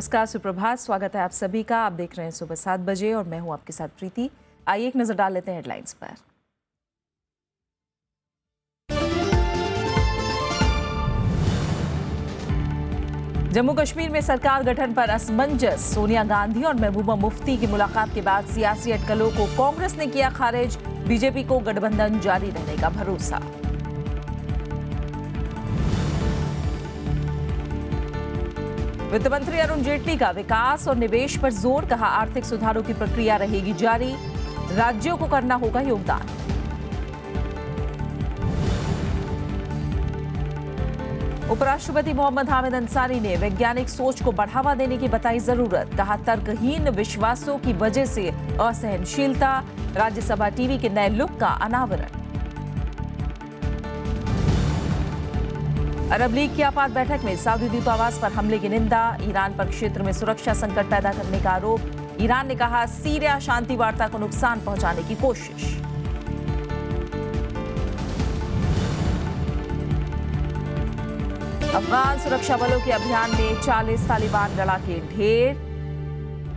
नमस्कार, सुप्रभात। स्वागत है आप सभी का। आप देख रहे हैं सुबह 7 बजे और मैं हूं आपके साथ प्रीति। आइए एक नजर डाल लेते हैं हेडलाइंस पर। जम्मू कश्मीर में सरकार गठन पर असमंजस। सोनिया गांधी और महबूबा मुफ्ती की मुलाकात के बाद सियासी अटकलों को कांग्रेस ने किया खारिज। बीजेपी को गठबंधन जारी रहने का भरोसा। वित्त मंत्री अरुण जेटली का विकास और निवेश पर जोर। कहा, आर्थिक सुधारों की प्रक्रिया रहेगी जारी, राज्यों को करना होगा योगदान। उपराष्ट्रपति मोहम्मद हामिद अंसारी ने वैज्ञानिक सोच को बढ़ावा देने की बताई जरूरत। कहा, तर्कहीन विश्वासों की वजह से असहनशीलता। राज्यसभा टीवी के नए लुक का अनावरण। अरब लीग की आपात बैठक में सऊदी दूतावास पर हमले की निंदा। ईरान पर क्षेत्र में सुरक्षा संकट पैदा करने का आरोप। ईरान ने कहा, सीरिया शांति वार्ता को नुकसान पहुंचाने की कोशिश। अफगान सुरक्षा बलों के अभियान में 40 तालिबान लड़ाके ढेर।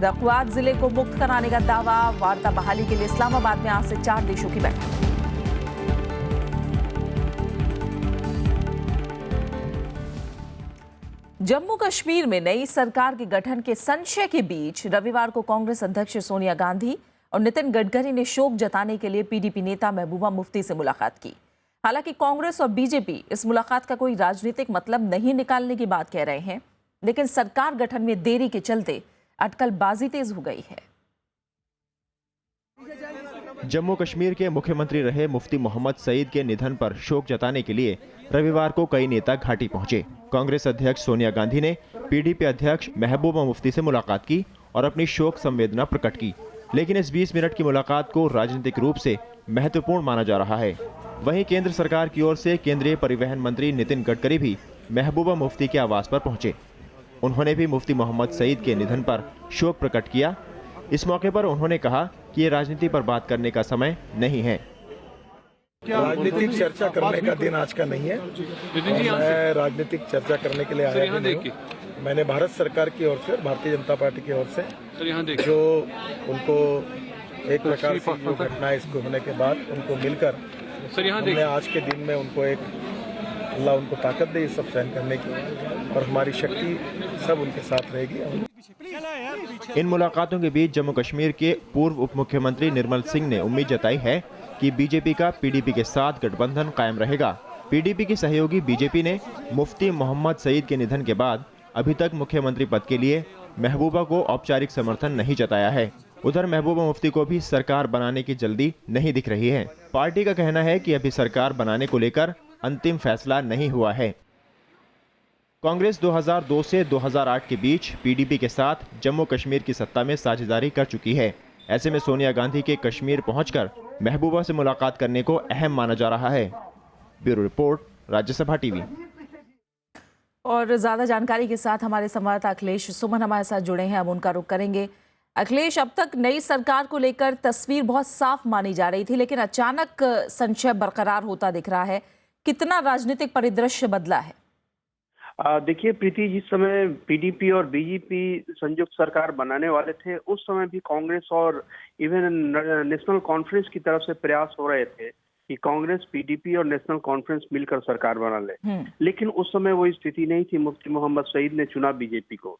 रकवात जिले को मुक्त कराने का दावा। वार्ता बहाली के लिए इस्लामाबाद में आज से 4 देशों की बैठक। जम्मू कश्मीर में नई सरकार के गठन के संशय के बीच रविवार को कांग्रेस अध्यक्ष सोनिया गांधी और नितिन गडकरी ने शोक जताने के लिए पीडीपी नेता महबूबा मुफ्ती से मुलाकात की। हालांकि कांग्रेस और बीजेपी इस मुलाकात का कोई राजनीतिक मतलब नहीं निकालने की बात कह रहे हैं, लेकिन सरकार गठन में देरी के चलते अटकलबाजी तेज हो गई है। जम्मू कश्मीर के मुख्यमंत्री रहे मुफ्ती मोहम्मद सईद के निधन पर शोक जताने के लिए रविवार को कई नेता घाटी पहुंचे। कांग्रेस अध्यक्ष सोनिया गांधी ने पीडीपी अध्यक्ष महबूबा मुफ्ती से मुलाकात की और अपनी शोक संवेदना प्रकट की, लेकिन इस 20 मिनट की मुलाकात को राजनीतिक रूप से महत्वपूर्ण माना जा रहा है। वहीं केंद्र सरकार की ओर से केंद्रीय परिवहन मंत्री नितिन गडकरी भी महबूबा मुफ्ती के आवास पर पहुंचे। उन्होंने भी मुफ्ती मोहम्मद सईद के निधन पर शोक प्रकट किया। इस मौके पर उन्होंने कहा कि ये राजनीति पर बात करने का समय नहीं है। राजनीतिक चर्चा करने का दिन आज का नहीं है। मैं राजनीतिक चर्चा करने के लिए आया नहीं हूं। मैंने भारत सरकार की ओर से और भारतीय जनता पार्टी की ओर से जो उनको एक प्रकार से जो घटना इसको होने के बाद उनको मिलकर हमने आज के दिन में उनको एक अल्लाह उनको ताकत दे ये सब सहन करने की, और हमारी शक्ति सब उनके साथ रहेगी। इन मुलाकातों के बीच जम्मू कश्मीर के पूर्व उप मुख्यमंत्री निर्मल सिंह ने उम्मीद जताई है कि बीजेपी का पीडीपी के साथ गठबंधन कायम रहेगा। पीडीपी की सहयोगी बीजेपी ने मुफ्ती मोहम्मद सईद के निधन के बाद अभी तक मुख्यमंत्री पद के लिए महबूबा को औपचारिक समर्थन नहीं जताया है। उधर महबूबा मुफ्ती को भी सरकार बनाने की जल्दी नहीं दिख रही है। पार्टी का कहना है कि अभी सरकार बनाने को लेकर अंतिम फैसला नहीं हुआ है। कांग्रेस 2002 से 2008 के बीच पीडीपी के साथ जम्मू कश्मीर की सत्ता में साझेदारी कर चुकी है। ऐसे में सोनिया गांधी के कश्मीर पहुंचकर महबूबा से मुलाकात करने को अहम माना जा रहा है। Bureau report, Rajya Sabha TV. और ज्यादा जानकारी के साथ हमारे संवाददाता अखिलेश सुमन हमारे साथ जुड़े हैं, अब उनका रुख करेंगे। अखिलेश, अब तक नई सरकार को लेकर तस्वीर बहुत साफ मानी जा रही थी, लेकिन अचानक संशय बरकरार होता दिख रहा है। कितना राजनीतिक परिदृश्य बदला है? देखिए प्रीति, जिस समय पीडीपी और बीजेपी संयुक्त सरकार बनाने वाले थे, उस समय भी कांग्रेस और इवन नेशनल कॉन्फ्रेंस की तरफ से प्रयास हो रहे थे कि कांग्रेस, पीडीपी और नेशनल कॉन्फ्रेंस मिलकर सरकार बना ले। लेकिन उस समय वो स्थिति नहीं थी। मुफ्ती मोहम्मद सईद ने चुना बीजेपी को।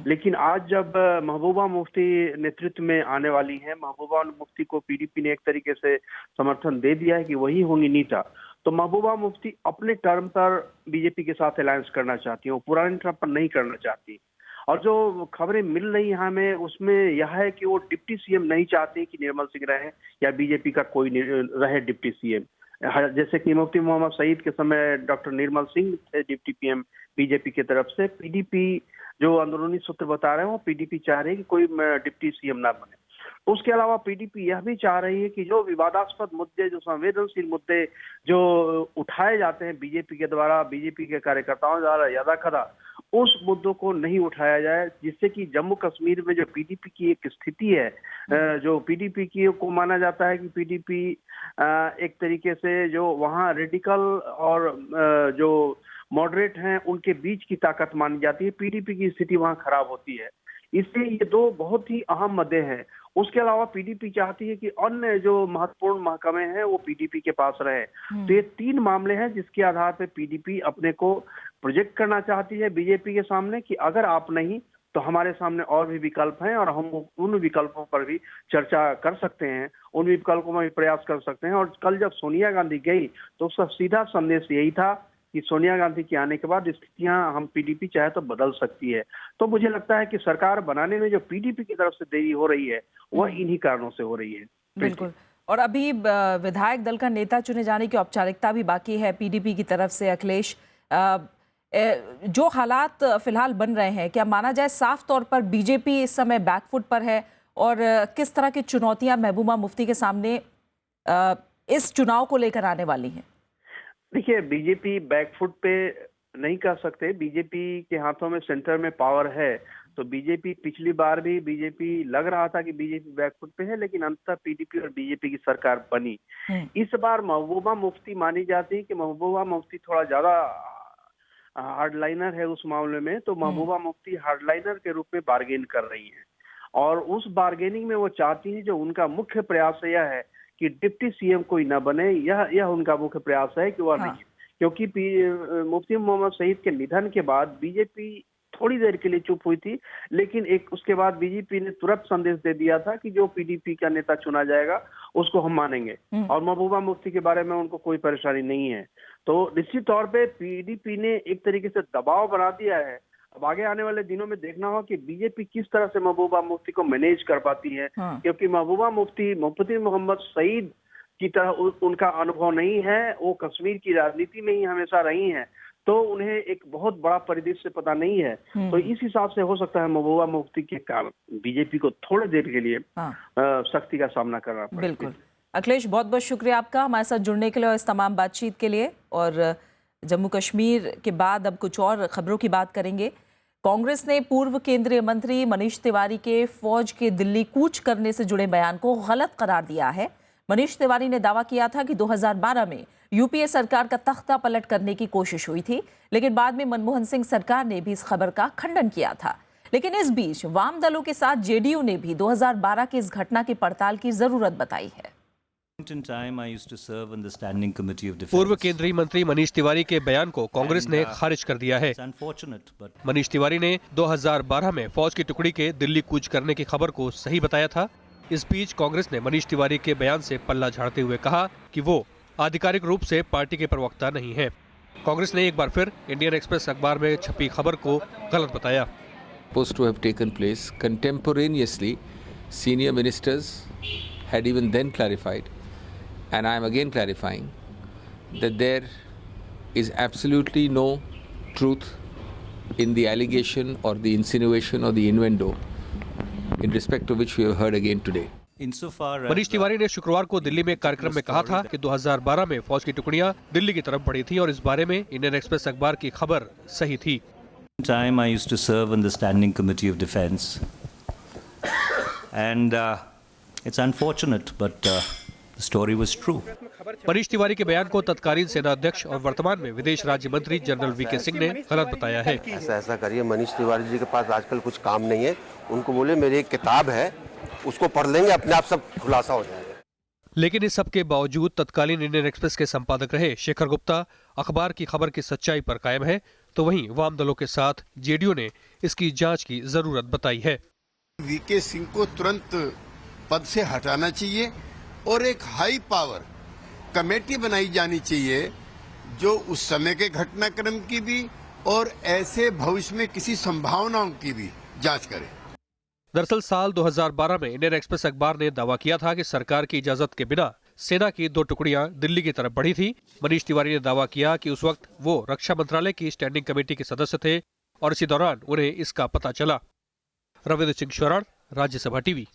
लेकिन आज जब महबूबा मुफ्ती नेतृत्व में आने वाली है, महबूबा मुफ्ती को पीडीपी ने एक तरीके से समर्थन दे दिया है कि वही होंगी नेता, तो महबूबा मुफ्ती अपने टर्म पर बीजेपी के साथ अलायंस करना चाहती है, वो पुराने टर्म पर नहीं करना चाहती। और जो खबरें मिल रही हैं हमें, उसमें यह है कि वो डिप्टी सीएम नहीं चाहती कि निर्मल सिंह रहे या बीजेपी का कोई रहे डिप्टी सीएम। जैसे कि मुफ्ती मोहम्मद सईद के समय डॉक्टर निर्मल सिंह थे डिप्टी पीएम बीजेपी की तरफ से। पीडीपी जो अंदरूनी सूत्र बता रहे हैं, वो पीडीपी चाह रही है कि कोई डिप्टी सीएम ना बने। उसके अलावा पीडीपी यह भी चाह रही है कि जो विवादास्पद मुद्दे, जो संवेदनशील मुद्दे जो उठाए जाते हैं बीजेपी के द्वारा, बीजेपी के कार्यकर्ताओं द्वारा यदा कदा, उस मुद्दों को नहीं उठाया जाए, जिससे कि जम्मू कश्मीर में जो पीडीपी की एक स्थिति है, जो पीडीपी की को माना जाता है कि पीडीपी एक तरीके से जो वहाँ रेडिकल और जो मॉडरेट हैं उनके बीच की ताकत मानी जाती है। पीडीपी की स्थिति वहां खराब होती है। इसलिए ये दो बहुत ही अहम मुद्दे हैं। उसके अलावा पीडीपी चाहती है कि अन्य जो महत्वपूर्ण महकमे हैं वो पीडीपी के पास रहे। तो ये 3 मामले हैं जिसके आधार पर पीडीपी अपने को प्रोजेक्ट करना चाहती है बीजेपी के सामने कि अगर आप नहीं तो हमारे सामने और भी विकल्प हैं और हम उन विकल्पों पर भी चर्चा कर सकते हैं, उन विकल्पों में भी प्रयास कर सकते हैं। और कल जब सोनिया गांधी गई तो उसका सीधा संदेश यही था कि सोनिया गांधी के आने के बाद स्थितियां हम पीडीपी चाहे तो बदल सकती है। तो मुझे लगता है कि सरकार बनाने में जो पीडीपी की तरफ से देरी हो रही है वह इन्हीं कारणों से हो रही है। बिल्कुल। और अभी विधायक दल का नेता चुने जाने की औपचारिकता भी बाकी है पीडीपी की तरफ से। अखिलेश, जो हालात फिलहाल बन रहे हैं, क्या माना जाए साफ तौर पर बीजेपी इस समय बैकफुट पर है? और किस तरह की चुनौतियां महबूबा मुफ्ती के सामने इस चुनाव को लेकर आने वाली हैं? देखिए, बीजेपी बैकफुट पे नहीं कह सकते। बीजेपी के हाथों में सेंटर में पावर है। तो बीजेपी पिछली बार भी बीजेपी लग रहा था कि बीजेपी बैकफुट पे है, लेकिन अंततः पीडीपी और बीजेपी की सरकार बनी। इस बार महबूबा मुफ्ती मानी जाती है कि महबूबा मुफ्ती थोड़ा ज्यादा हार्डलाइनर है उस मामले में। तो महबूबा मुफ्ती हार्डलाइनर के रूप में बार्गेन कर रही हैं और उस बार्गेनिंग में वो चाहती है, जो उनका मुख्य प्रयास यह है कि डिप्टी सीएम कोई न बने। यह उनका मुख्य प्रयास है कि वह नहीं, क्योंकि मुफ्ती मोहम्मद सईद के निधन के बाद बीजेपी थोड़ी देर के लिए चुप हुई थी, लेकिन उसके बाद बीजेपी ने तुरंत संदेश दे दिया था कि जो पीडीपी का नेता चुना जाएगा उसको हम मानेंगे और महबूबा मुफ्ती के बारे में उनको कोई परेशानी नहीं है। तो निश्चित तौर पे पीडीपी ने एक तरीके से दबाव बना दिया है। अब आगे आने वाले दिनों में देखना होगा कि बीजेपी किस तरह से महबूबा मुफ्ती को मैनेज कर पाती है, क्योंकि महबूबा मुफ्ती मोहम्मद सईद की तरह उनका अनुभव नहीं है। वो कश्मीर की राजनीति में ही हमेशा रही हैं, तो उन्हें एक बहुत बड़ा परिदृश्य पता नहीं है। तो इस हिसाब से हो सकता है महबूबा मुफ्ती के कारण बीजेपी को थोड़ी देर के लिए सख्ती का सामना करना पड़े। बिल्कुल। अखिलेश, बहुत बहुत शुक्रिया आपका हमारे साथ जुड़ने के लिए और इस तमाम बातचीत के लिए। और जम्मू कश्मीर के बाद अब कुछ और खबरों की बात करेंगे। कांग्रेस ने पूर्व केंद्रीय मंत्री मनीष तिवारी के फौज के दिल्ली कूच करने से जुड़े बयान को गलत करार दिया है। मनीष तिवारी ने दावा किया था कि 2012 में यूपीए सरकार का तख्ता पलट करने की कोशिश हुई थी, लेकिन बाद में मनमोहन सिंह सरकार ने भी इस खबर का खंडन किया था। लेकिन इस बीच वाम दलों के साथ जेडीयू ने भी 2012 की इस घटना की पड़ताल की जरूरत बताई है। पूर्व केंद्रीय मंत्री मनीष तिवारी के बयान को कांग्रेस ने खारिज कर दिया है। मनीष तिवारी ने 2012 में फौज की टुकड़ी के दिल्ली कूच करने की खबर को सही बताया था। इस बीच कांग्रेस ने मनीष तिवारी के बयान से पल्ला झाड़ते हुए कहा कि वो आधिकारिक रूप से पार्टी के प्रवक्ता नहीं है। कांग्रेस ने एक बार फिर इंडियन एक्सप्रेस अखबार में छपी खबर को गलत बताया। Supposed to have taken place contemporaneously, senior ministers had even then clarified, and I am again clarifying, that there is absolutely no truth in the allegation or the insinuation or the innuendo in respect to which we have heard again today. Manish Tiwari ने शुक्रवार को दिल्ली में एक कार्यक्रम में कहा था कि 2012 में फौज की टुकड़ियां दिल्ली की तरफ बढ़ी थी और इस बारे में इंडियन एक्सप्रेस अखबार की खबर सही थी। Time I used to serve on the Standing Committee of Defence, and it's unfortunate, but the story was true. Manish Tiwari के बयान को तत्कालीन सेना अध्यक्ष और वर्तमान में विदेश राज्य मंत्री जनरल वीके सिंह ने गलत बताया है। ऐसा करिए, मनीष तिवारी जी के पास आजकल कुछ काम नहीं है, उनको बोले मेरी एक किताब है उसको पढ़ लेंगे, अपने आप सब खुलासा हो जाएगा। लेकिन इस सब के बावजूद तत्कालीन इंडियन एक्सप्रेस के संपादक रहे शेखर गुप्ता अखबार की खबर की सच्चाई पर कायम है, तो वहीं वाम दलों के साथ जेडीयू ने इसकी जांच की जरूरत बताई है। वीके सिंह को तुरंत पद से हटाना चाहिए और एक हाई पावर कमेटी बनाई जानी चाहिए जो उस समय के घटनाक्रम की भी और ऐसे भविष्य में किसी संभावनाओं की भी जांच करे। दरअसल साल 2012 में इंडियन एक्सप्रेस अखबार ने दावा किया था कि सरकार की इजाजत के बिना सेना की 2 टुकड़ियां दिल्ली की तरफ बढ़ी थी। मनीष तिवारी ने दावा किया कि उस वक्त वो रक्षा मंत्रालय की स्टैंडिंग कमेटी के सदस्य थे और इसी दौरान उन्हें इसका पता चला। रविंद्र सिंह शरण, राज्यसभा टीवी।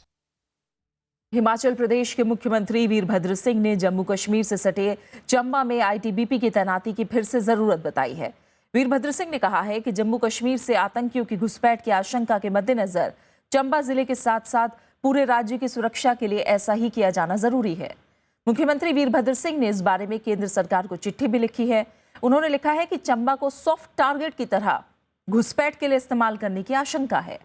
हिमाचल प्रदेश के मुख्यमंत्री वीरभद्र सिंह ने जम्मू कश्मीर से सटे चंबा में आईटीबीपी की तैनाती की फिर से जरूरत बताई है। वीरभद्र सिंह ने कहा है कि जम्मू कश्मीर से आतंकियों की घुसपैठ की आशंका के मद्देनजर चंबा जिले के साथ साथ पूरे राज्य की सुरक्षा के लिए ऐसा ही किया जाना जरूरी है। मुख्यमंत्री वीरभद्र सिंह ने इस बारे में केंद्र सरकार को चिट्ठी भी लिखी है। उन्होंने लिखा है कि चंबा को सॉफ्ट टारगेट की तरह घुसपैठ के लिए इस्तेमाल करने की आशंका है।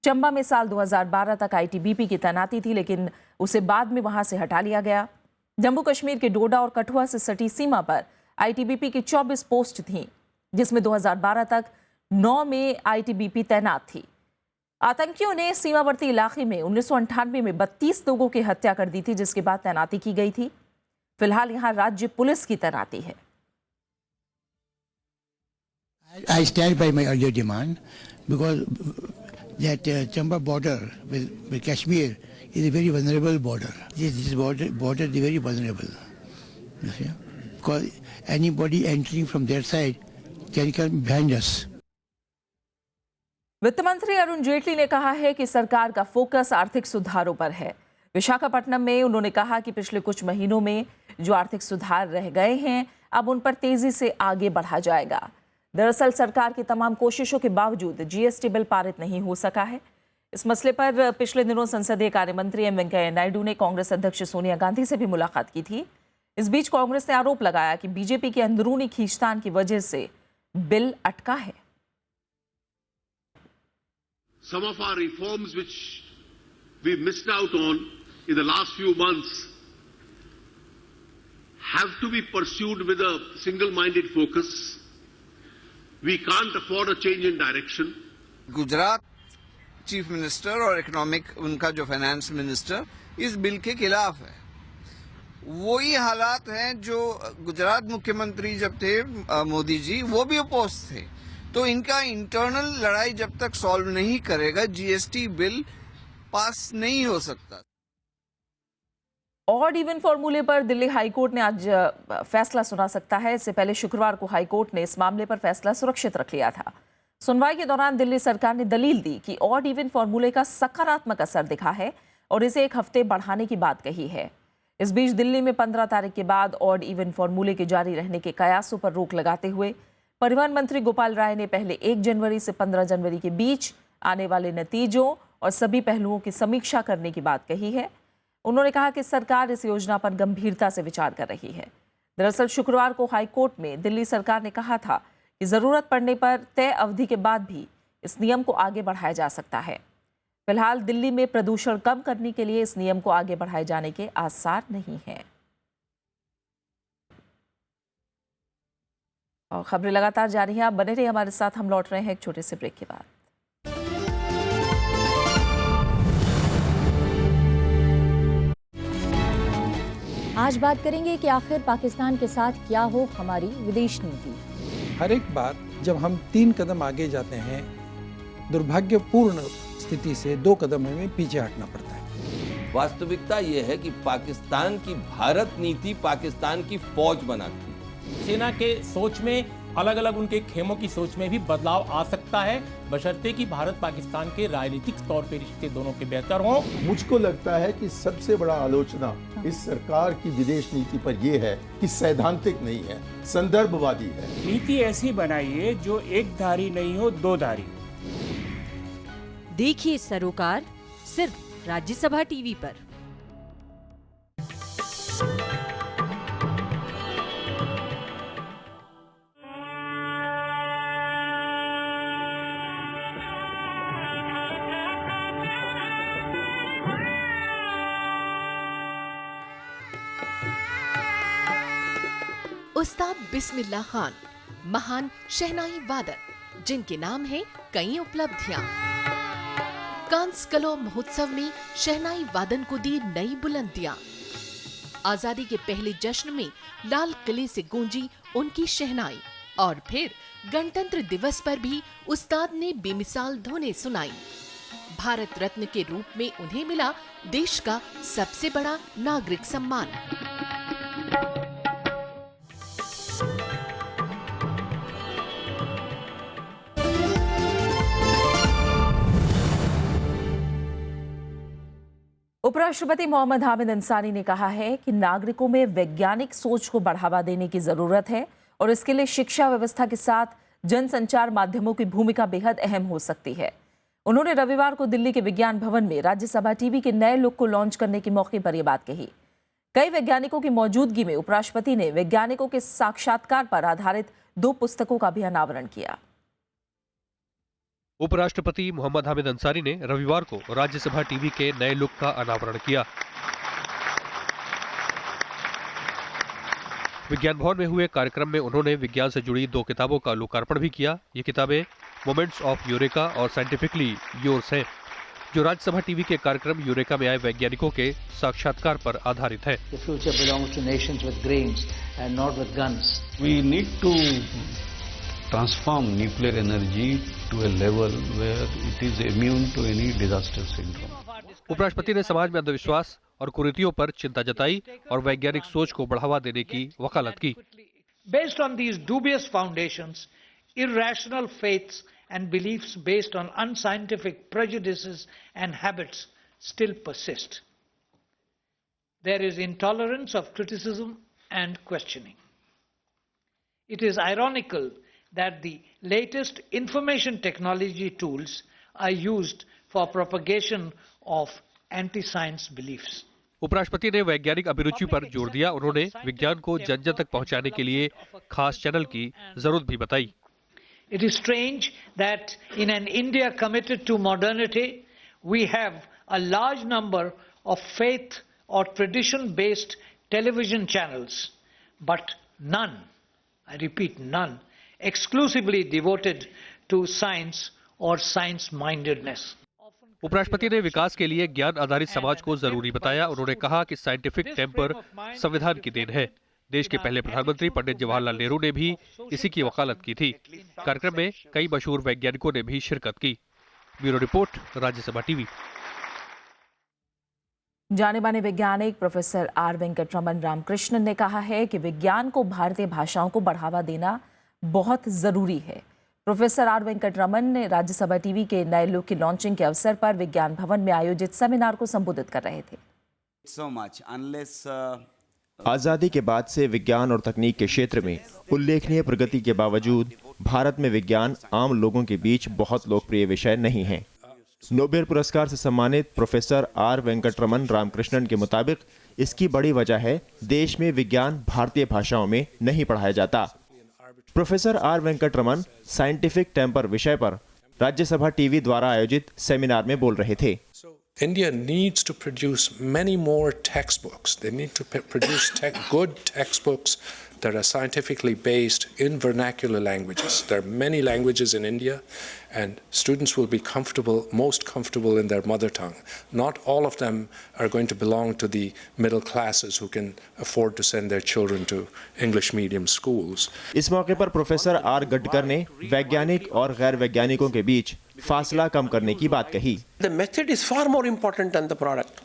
चंबा में साल 2012 तक आईटीबीपी की तैनाती थी, लेकिन उसे बाद में वहां से हटा लिया गया। जम्मू कश्मीर के डोडा और कठुआ से सटी सीमा पर आईटीबीपी की 24 पोस्ट थीं, जिसमें 2012 तक 9 में आईटीबीपी तैनात थी। आतंकियों ने सीमावर्ती इलाके में 1998 में 32 लोगों की हत्या कर दी थी, जिसके बाद तैनाती की गई थी। फिलहाल यहां राज्य पुलिस की तैनाती है। I stand by my earlier demand because that Chamba border with Kashmir is a very vulnerable border. This border is very vulnerable. You see? Because anybody entering from their side can come behind us. वित्त मंत्री अरुण जेटली ने कहा है कि सरकार का focus आर्थिक सुधारों पर है। विशाखापट्टनम में उन्होंने कहा कि पिछले कुछ महीनों में जो आर्थिक सुधार रह गए हैं, अब उन पर तेजी से आगे बढ़ा जाएगा। दरअसल सरकार की तमाम कोशिशों के बावजूद जीएसटी बिल पारित नहीं हो सका है। इस मसले पर पिछले दिनों संसदीय कार्य मंत्री एम वेंकैया नायडू ने कांग्रेस अध्यक्ष सोनिया गांधी से भी मुलाकात की थी। इस बीच कांग्रेस ने आरोप लगाया कि बीजेपी के अंदरूनी खींचतान की वजह से बिल अटका है। Some of our reforms which we missed out on in the last few months have to be pursued with a single-minded focus. We can't afford a change in direction. Gujarat chief minister और economic उनका जो finance minister इस bill के खिलाफ है। वही हालात हैं जो गुजरात मुख्यमंत्री जब थे मोदी जी, वो भी अपोज थे। तो इनका इंटरनल लड़ाई जब तक सॉल्व नहीं करेगा, जीएसटी बिल पास नहीं हो सकता। ऑड इवन फॉर्मूले पर दिल्ली हाईकोर्ट ने आज फैसला सुना सकता है। इससे पहले शुक्रवार को हाईकोर्ट ने इस मामले पर फैसला सुरक्षित रख लिया था। सुनवाई के दौरान दिल्ली सरकार ने दलील दी कि ऑड इवन फॉर्मूले का सकारात्मक असर दिखा है और इसे 1 हफ्ते बढ़ाने की बात कही है। इस बीच दिल्ली में 15 तारीख के बाद ऑड इवन फॉर्मूले के जारी रहने के कयासों पर रोक लगाते हुए परिवहन मंत्री गोपाल राय ने पहले 1 जनवरी से 15 जनवरी के बीच आने वाले नतीजों और सभी पहलुओं की समीक्षा करने की बात कही है। उन्होंने कहा कि सरकार इस योजना पर गंभीरता से विचार कर रही है। दरअसल शुक्रवार को हाईकोर्ट में दिल्ली सरकार ने कहा था कि जरूरत पड़ने पर तय अवधि के बाद भी इस नियम को आगे बढ़ाया जा सकता है। फिलहाल दिल्ली में प्रदूषण कम करने के लिए इस नियम को आगे बढ़ाए जाने के आसार नहीं हैं। और खबरें लगातार जारी हैं, आप बने रहिए हमारे साथ। हम लौट रहे हैं एक छोटे से ब्रेक के बाद। आज बात करेंगे कि आखिर पाकिस्तान के साथ क्या हो हमारी विदेश नीति। हर एक बार जब हम 3 कदम आगे जाते हैं, दुर्भाग्यपूर्ण स्थिति से 2 कदम हमें पीछे हटना पड़ता है। वास्तविकता ये है कि पाकिस्तान की भारत नीति पाकिस्तान की फौज बनाती है। सेना के सोच में, अलग अलग उनके खेमों की सोच में भी बदलाव आ सकता है, बशर्ते कि भारत पाकिस्तान के राजनीतिक तौर पे रिश्ते दोनों के बेहतर हों। मुझको लगता है कि सबसे बड़ा आलोचना इस सरकार की विदेश नीति पर यह है कि सैद्धांतिक नहीं है, संदर्भवादी है। नीति ऐसी बनाइए जो एक धारी नहीं हो, 2 धारी। देखिए सरोकार सिर्फ राज्यसभा टीवी पर। उस्ताद बिस्मिल्लाह खान, महान शहनाई वादक, जिनके नाम है कई उपलब्धियां। कांस कलो महोत्सव में शहनाई वादन को दी नई बुलंदियां। आजादी के पहले जश्न में लाल किले से गूंजी उनकी शहनाई और फिर गणतंत्र दिवस पर भी उस्ताद ने बेमिसाल धुनें सुनाई। भारत रत्न के रूप में उन्हें मिला देश का सबसे बड़ा नागरिक सम्मान। उपराष्ट्रपति मोहम्मद हामिद अंसारी ने कहा है कि नागरिकों में वैज्ञानिक सोच को बढ़ावा देने की जरूरत है और इसके लिए शिक्षा व्यवस्था के साथ जनसंचार माध्यमों की भूमिका बेहद अहम हो सकती है। उन्होंने रविवार को दिल्ली के विज्ञान भवन में राज्यसभा टीवी के नए लुक को लॉन्च करने के मौके पर यह बात कही। कई वैज्ञानिकों की मौजूदगी में उपराष्ट्रपति ने वैज्ञानिकों के साक्षात्कार पर आधारित 2 पुस्तकों का भी अनावरण किया। उपराष्ट्रपति मोहम्मद हामिद अंसारी ने रविवार को राज्यसभा टीवी के नए लुक का अनावरण किया। विज्ञान भवन में हुए कार्यक्रम में उन्होंने विज्ञान से जुड़ी 2 किताबों का लोकार्पण भी किया। ये किताबें मोमेंट्स ऑफ यूरेका और साइंटिफिकली योर्स हैं, जो राज्यसभा टीवी के कार्यक्रम यूरेका में आए वैज्ञानिकों के साक्षात्कार पर आधारित है। The future belongs to nations with brains and not with guns. We need to transform nuclear energy to a level where it is immune to any disaster syndrome. उपराष्ट्रपति ने समाज में अंधविश्वास और कुरीतियों पर चिंता जताई और वैज्ञानिक सोच को बढ़ावा देने की वकालत की। Based on these dubious foundations, irrational faiths and beliefs based on unscientific prejudices and habits still persist. There is intolerance of criticism and questioning. It is ironical that the latest information technology tools are used for propagation of anti-science beliefs. उपराष्ट्रपति ने वैज्ञानिक अभिरुचि पर जोर दिया। उन्होंने विज्ञान को जन जन तक पहुंचाने के लिए खास चैनल की जरूरत भी बताई। It is strange that in an India committed to modernity, we have a large number of faith or tradition-based television channels, but none, I repeat none, exclusively devoted to science or science-mindedness. उपराष्ट्रपति ने विकास के लिए ज्ञान आधारित समाज को जरूरी बताया। उन्होंने कहा कि साइंटिफिक टेम्पर संविधान की देन है। देश के पहले प्रधानमंत्री पंडित जवाहरलाल नेहरू ने भी इसी की वकालत की थी। कार्यक्रम में कई मशहूर वैज्ञानिकों ने भी शिरकत की। Bureau report, Rajya Sabha TV. जाने माने वैज्ञानिक प्रोफेसर आर वेंकटरमन रामकृष्णन ने कहा है कि विज्ञान को भारतीय भाषाओं को बढ़ावा देना बहुत जरूरी है। प्रोफेसर आर वेंकटरमन ने राज्यसभा टीवी के नए लुक की लॉन्चिंग के अवसर पर विज्ञान भवन में आयोजित सेमिनार को संबोधित कर रहे थे। आज़ादी के बाद से विज्ञान और तकनीक के क्षेत्र में उल्लेखनीय प्रगति के बावजूद भारत में विज्ञान आम लोगों के बीच बहुत लोकप्रिय विषय नहीं है। नोबेल पुरस्कार से सम्मानित प्रोफेसर आर वेंकटरमन रामकृष्णन के मुताबिक इसकी बड़ी वजह है देश में विज्ञान भारतीय भाषाओं में नहीं पढ़ाया जाता। Professor R Venkataraman scientific temper विषय पर राज्यसभा टीवी द्वारा आयोजित सेमिनार में बोल रहे थे। India needs to produce many more textbooks. They need to produce good textbooks that are scientifically based in vernacular languages. There are many languages in India, and students will be most comfortable in their mother tongue. Not all of them are going to belong to the middle classes who can afford to send their children to English medium schools. इस मौके पर professor are Gadkar ने वैज्ञानिक और गैर वैज्ञानिकों के बीच फासला कम करने की बात कही। The method is far more important than the product,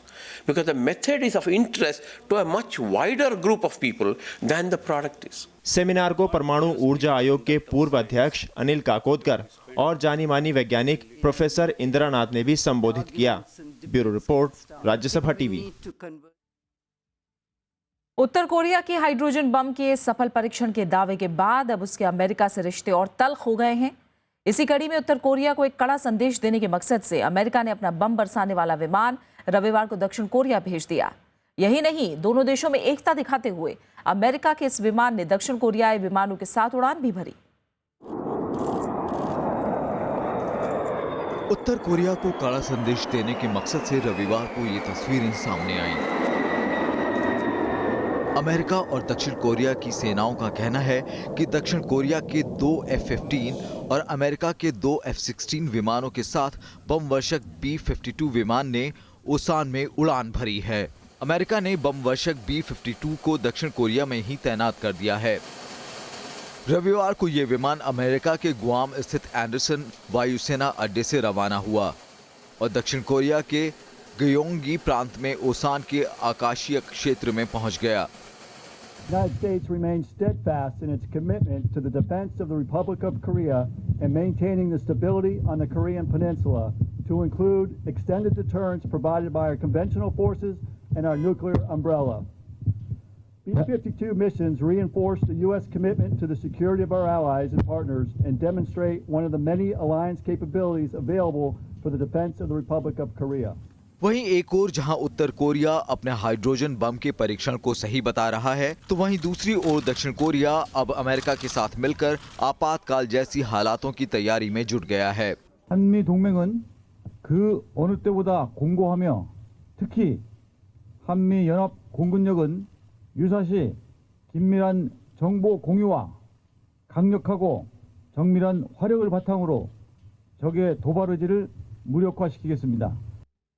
because the method is of interest to a much wider group of people than the product is. Seminar को परमाणु ऊर्जा आयोग के पूर्व अध्यक्ष अनिल काकोदकर और जानी मानी वैज्ञानिक प्रोफेसर इंदिरा नाथ ने भी संबोधित किया। Bureau report, Rajya Sabha TV. उत्तर कोरिया के हाइड्रोजन बम के सफल परीक्षण के दावे के बाद अब उसके अमेरिका से रिश्ते और तल्ख हो गए हैं। इसी कड़ी में उत्तर कोरिया को एक कड़ा संदेश देने के मकसद से अमेरिका ने अपना बम बरसाने वाला विमान रविवार को दक्षिण कोरिया भेज दिया। यही नहीं, दोनों देशों में एकता दिखाते हुए अमेरिका के इस विमान ने दक्षिण कोरियाई विमानों के साथ उड़ान भी भरी। उत्तर कोरिया को कड़ा संदेश देने के मकसद से रविवार को ये तस्वीरें सामने आईं। अमेरिका और दक्षिण कोरिया की सेनाओं का कहना है कि दक्षिण कोरिया के 2 F-15 और अमेरिका के 2 F-16 विमानों के साथ बम वर्षक B-52 विमान ने ओसान में उड़ान भरी है। अमेरिका ने बम वर्षक B-52 को दक्षिण कोरिया में ही तैनात कर दिया है। रविवार को ये विमान अमेरिका के गुआम स्थित एंडरसन वायुसेना अड्डे से रवाना हुआ और दक्षिण कोरिया के गयोंगी प्रांत में ओसान के आकाशीय क्षेत्र में पहुंच गया। The United States remains steadfast in its commitment to the defense of the Republic of Korea and maintaining the stability on the Korean Peninsula, to include extended deterrence provided by our conventional forces and our nuclear umbrella. B-52 missions reinforce the U.S. commitment to the security of our allies and partners and demonstrate one of the many alliance capabilities available for the defense of the Republic of Korea. वहीं एक ओर जहां उत्तर Korea अपने hydrogen bomb के परीक्षण को सही बता रहा है, तो वहीं दूसरी ओर दक्षिण कोरिया अब अमेरिका के साथ मिलकर आपातकाल जैसी हालातों की तैयारी में जुट गया है। 한미 동맹은 그 어느 때보다 공고하며 특히 한미 연합 공군력은 유사시 긴밀한 정보 공유와 강력하고 정밀한 화력을 바탕으로 적의 도발 의지를 무력화시키겠습니다.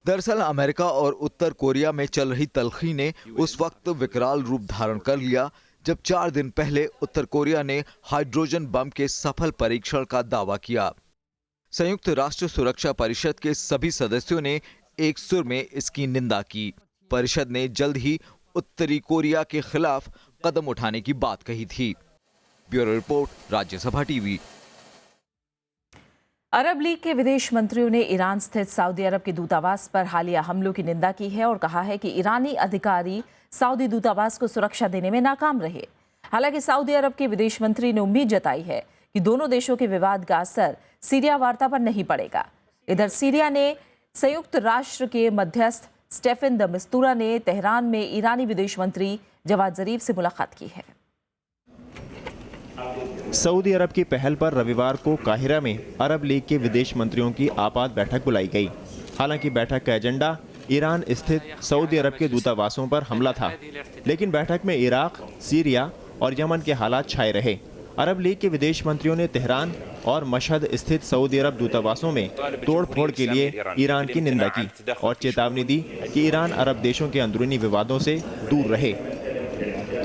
दरअसल अमेरिका और उत्तर कोरिया में चल रही तल्खी ने उस वक्त विकराल रूप धारण कर लिया जब 4 दिन पहले उत्तर कोरिया ने हाइड्रोजन बम के सफल परीक्षण का दावा किया। संयुक्त राष्ट्र सुरक्षा परिषद के सभी सदस्यों ने एक सुर में इसकी निंदा की। परिषद ने जल्द ही उत्तरी कोरिया के खिलाफ कदम उठाने की बात कही थी। Bureau report, Rajya Sabha TV. Arab League के विदेश मंत्रियों ने ईरान स्थित सऊदी अरब के दूतावास पर हालिया हमलों की निंदा की है और कहा है कि ईरानी अधिकारी सऊदी दूतावास को सुरक्षा देने में नाकाम रहे। हालांकि सऊदी अरब के विदेश मंत्री ने उम्मीद जताई है कि दोनों देशों के विवाद का असर सीरिया वार्ता पर नहीं पड़ेगा। इधर सीरिया ने संयुक्त राष्ट्र के मध्यस्थ स्टेफन द मिस्तूरा ने तेहरान में ईरानी विदेश मंत्री जवाद जरीफ से मुलाकात की है। सऊदी अरब की पहल पर रविवार को काहिरा में अरब लीग के विदेश मंत्रियों की आपात बैठक बुलाई गई। हालांकि बैठक का एजेंडा ईरान स्थित सऊदी अरब के दूतावासों पर हमला था, लेकिन बैठक में इराक, सीरिया और यमन के हालात छाए रहे। अरब लीग के विदेश मंत्रियों ने तेहरान और मशहद स्थित सऊदी अरब दूतावासों में तोड़-फोड़ के लिए ईरान की निंदा की और चेतावनी दी कि ईरान अरब देशों के अंदरूनी विवादों से दूर रहे।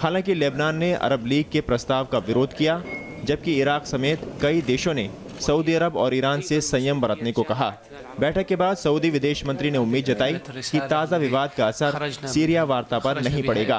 हालांकि लेबनान ने अरब लीग के प्रस्ताव का विरोध किया, जबकि इराक समेत कई देशों ने सऊदी अरब और ईरान से संयम बरतने को कहा। बैठक के बाद सऊदी विदेश मंत्री ने उम्मीद जताई कि ताज़ा विवाद का असर सीरिया वार्ता पर नहीं पड़ेगा।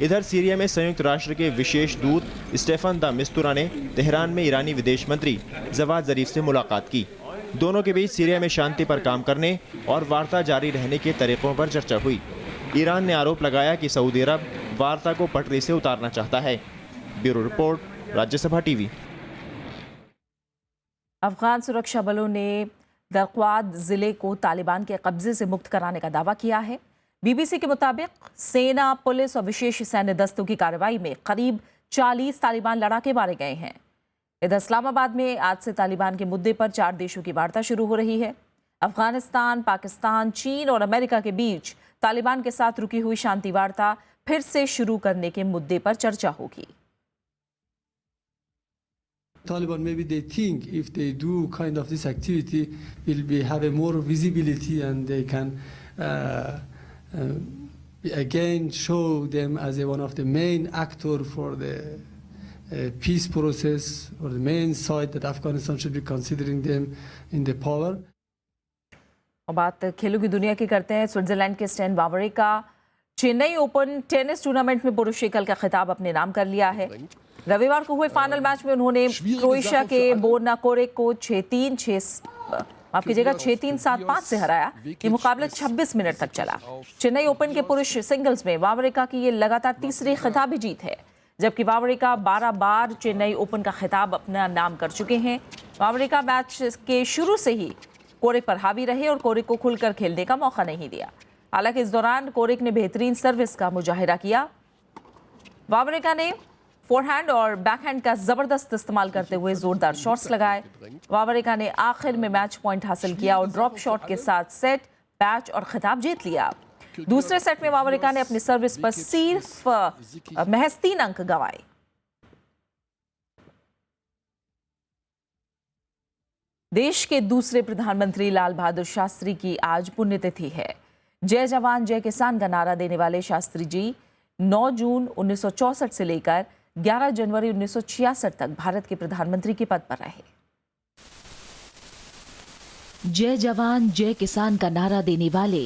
इधर सीरिया में संयुक्त राष्ट्र के विशेष दूत स्टेफन द मिस्तूरा ने तेहरान में ईरानी विदेश मंत्री जवाद जरीफ से मुलाकात की। दोनों के बीच सीरिया में शांति पर काम करने और वार्ता जारी रहने के तरीकों पर चर्चा हुई। ईरान ने आरोप लगाया कि सऊदी अरब वार्ता को पटरी से उतारना चाहता है। Bureau report, Rajya Sabha TV. Afghan सुरक्षा बलों ने दरक्वाद जिले को तालिबान के कब्जे से मुक्त कराने का दावा किया है। बीबीसी के मुताबिक सेना, पुलिस और विशेष सैन्य दस्तों की कार्रवाई में करीब 40 तालिबान लड़ाके मारे गए हैं। इधर इस्लामाबाद में आज से तालिबान के मुद्दे पर 4 देशों की वार्ता शुरू हो रही है। अफगानिस्तान, पाकिस्तान, चीन और अमेरिका के बीच तालिबान के साथ रुकी हुई शांति वार्ता फिर से शुरू करने के मुद्दे पर चर्चा होगी। Taliban maybe they think if they do kind of this activity will be have a more visibility and they can again show them as one of the main actor for the peace process or the main side that Afghanistan should be considering them in the power. और बात खेलों की दुनिया की करते हैं। Switzerland के Stan Wawrinka Chennai open tennis tournament में पुरुष एकल का खिताब अपने नाम कर लिया है। रविवार को हुए फाइनल मैच में उन्होंने क्रोएशिया के बोर्ना कोरेक को 6-3, 7-5 से हराया। ये मुकाबला 26 मिनट तक चला। चेन्नई ओपन के पुरुष सिंगल्स में वावरिंका की ये लगातार तीसरी खिताबी जीत है, जबकि वावरिंका 12 बार चेन्नई ओपन का खिताब अपना नाम कर चुके हैं। वावरिंका मैच के शुरू से ही कोरेक पर हावी रहे और कोरेक को खुलकर खेलने का मौका नहीं दिया। हालांकि इस दौरान कोरेक ने बेहतरीन सर्विस का मुजाहिरा किया। वावरिंका ने फोरहैंड और बैकहैंड का जबरदस्त इस्तेमाल करते हुए जोरदार शॉट्स लगाए। वावरिंका ने आखिर में मैच पॉइंट हासिल किया और ड्रॉप शॉट के साथ सेट, मैच और खिताब जीत लिया। दूसरे सेट में वावरिंका ने अपनी सर्विस पर सिर्फ महज 3 अंक गंवाए। देश के दूसरे प्रधानमंत्री लाल बहादुर शास्त्री की आज पुण्यतिथि है। जय जवान जय किसान का नारा देने वाले शास्त्री जी 9 जून 1964 से लेकर 11 जनवरी 1966 तक भारत के प्रधानमंत्री के पद पर रहे। जय जवान जय किसान का नारा देने वाले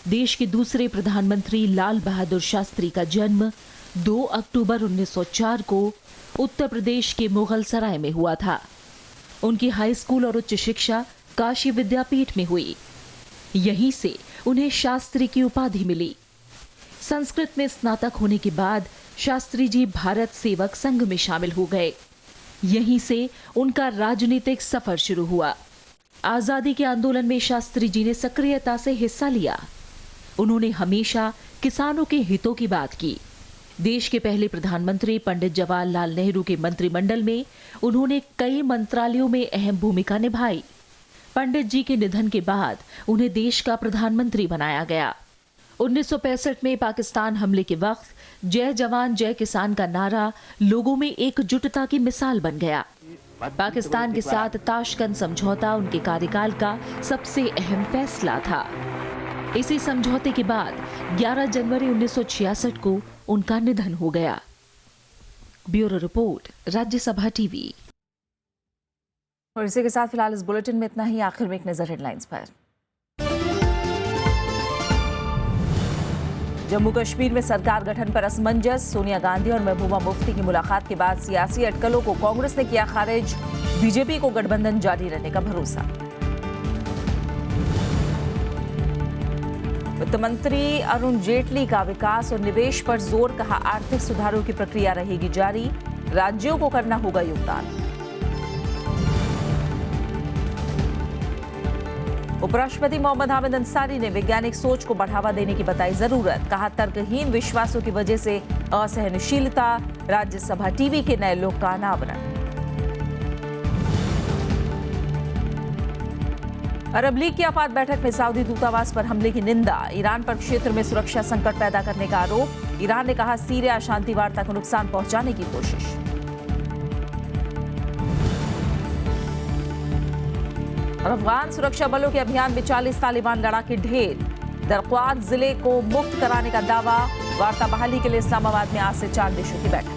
देश के दूसरे प्रधानमंत्री लाल बहादुर शास्त्री का जन्म 2 अक्टूबर 1904 को उत्तर प्रदेश के मुगल सराय में हुआ था। उनकी हाई स्कूल और उच्च शिक्षा काशी विद्यापीठ में हुई। यहीं से उन्हें शास्त्री की उपाधि मिली। संस्कृत में स्नातक होने के बाद शास्त्री जी भारत सेवक संघ में शामिल हो गए। यहीं से उनका राजनीतिक सफर शुरू हुआ। आजादी के आंदोलन में शास्त्री जी ने सक्रियता से हिस्सा लिया। उन्होंने हमेशा किसानों के हितों की बात की। देश के पहले प्रधानमंत्री पंडित जवाहरलाल नेहरू के मंत्रिमंडल में उन्होंने कई मंत्रालयों में अहम भूमिका निभाई। पंडित जी के निधन के बाद उन्हें देश का प्रधानमंत्री बनाया गया। 1965 में पाकिस्तान हमले के वक्त जय जवान जय किसान का नारा लोगों में एकजुटता की मिसाल बन गया। पाकिस्तान के साथ ताशकंद समझौता उनके कार्यकाल का सबसे अहम फैसला था। इसी समझौते के बाद 11 जनवरी 1966 को उनका निधन हो गया। Bureau report, Rajya Sabha TV. और इसी के साथ फिलहाल इस बुलेटिन में इतना ही। आखिर में एक नजर हेडलाइंस पर। जम्मू कश्मीर में सरकार गठन पर असमंजस, सोनिया गांधी और महबूबा मुफ्ती की मुलाकात के बाद सियासी अटकलों को कांग्रेस ने किया खारिज, बीजेपी को गठबंधन जारी रहने का भरोसा। वित्त मंत्री अरुण जेटली का विकास और निवेश पर जोर, कहा आर्थिक सुधारों की प्रक्रिया रहेगी जारी, राज्यों को करना होगा योगदान। उपराष्ट्रपति मोहम्मद हामिद अंसारी ने वैज्ञानिक सोच को बढ़ावा देने की बताई जरूरत, कहा तर्कहीन विश्वासों की वजह से असहनशीलता, राज्यसभा टीवी के नए लोक का अनावरण। अरब लीग की आपात बैठक में सऊदी दूतावास पर हमले की निंदा, ईरान पर क्षेत्र में सुरक्षा संकट पैदा करने का आरोप, ईरान ने कहा सीरिया शांति वार्ता को नुकसान पहुंचाने की कोशिश। और अफगान सुरक्षा बलों के अभियान में 40 तालिबान लड़ाके ढेर, दरख्वात जिले को मुक्त कराने का दावा, वार्ता बहाली के लिए इस्लामाबाद में आज से 4 देशों की बैठक।